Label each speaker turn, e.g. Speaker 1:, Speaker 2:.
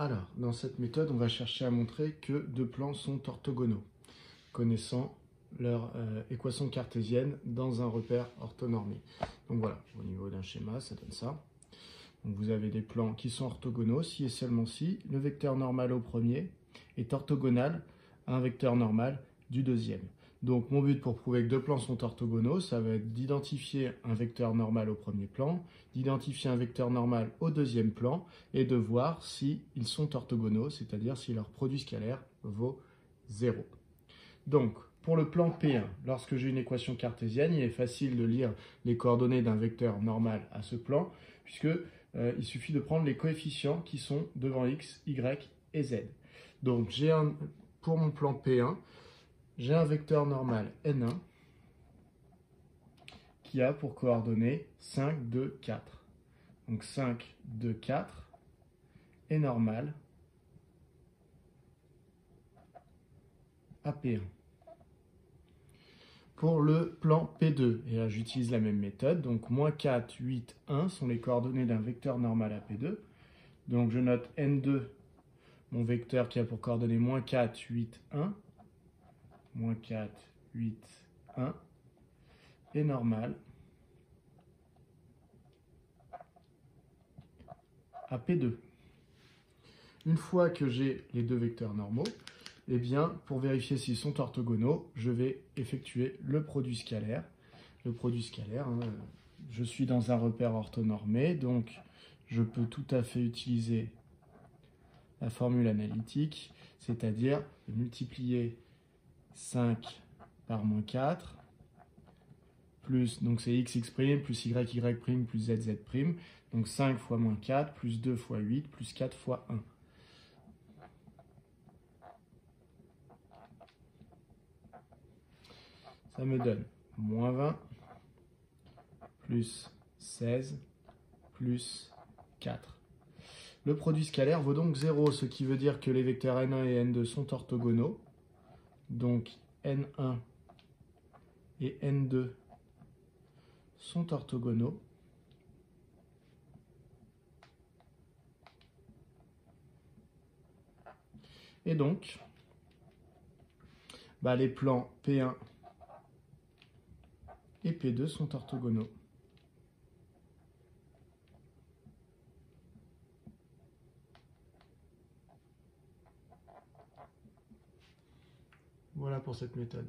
Speaker 1: Alors, dans cette méthode, on va chercher à montrer que deux plans sont orthogonaux, connaissant leur équation cartésienne dans un repère orthonormé. Donc voilà, au niveau d'un schéma, ça donne ça. Donc vous avez des plans qui sont orthogonaux si et seulement si le vecteur normal au premier est orthogonal à un vecteur normal du deuxième. Donc mon but pour prouver que deux plans sont orthogonaux, ça va être d'identifier un vecteur normal au premier plan, d'identifier un vecteur normal au deuxième plan et de voir si ils sont orthogonaux, c'est-à-dire si leur produit scalaire vaut 0. Donc pour le plan P1, lorsque j'ai une équation cartésienne, il est facile de lire les coordonnées d'un vecteur normal à ce plan, puisque il suffit de prendre les coefficients qui sont devant x, y et z. Donc pour mon plan P1, j'ai un vecteur normal N1 qui a pour coordonnées 5, 2, 4. Donc 5, 2, 4 est normal à P1. Pour le plan P2, et là j'utilise la même méthode, donc moins 4, 8, 1 sont les coordonnées d'un vecteur normal à P2. Donc je note N2, mon vecteur qui a pour coordonnées moins 4, 8, 1. Moins 4, 8, 1 est normal à P2. Une fois que j'ai les deux vecteurs normaux, eh bien, pour vérifier s'ils sont orthogonaux, je vais effectuer le produit scalaire. Le produit scalaire, je suis dans un repère orthonormé, donc je peux tout à fait utiliser la formule analytique, c'est-à-dire multiplier 5 par moins 4, plus, donc c'est x plus y plus z prime, donc 5 fois moins 4, plus 2 fois 8, plus 4 fois 1. Ça me donne moins 20, plus 16, plus 4. Le produit scalaire vaut donc 0, ce qui veut dire que les vecteurs N1 et N2 sont orthogonaux. Donc N1 et N2 sont orthogonaux. Et donc, les plans P1 et P2 sont orthogonaux. Voilà pour cette méthode.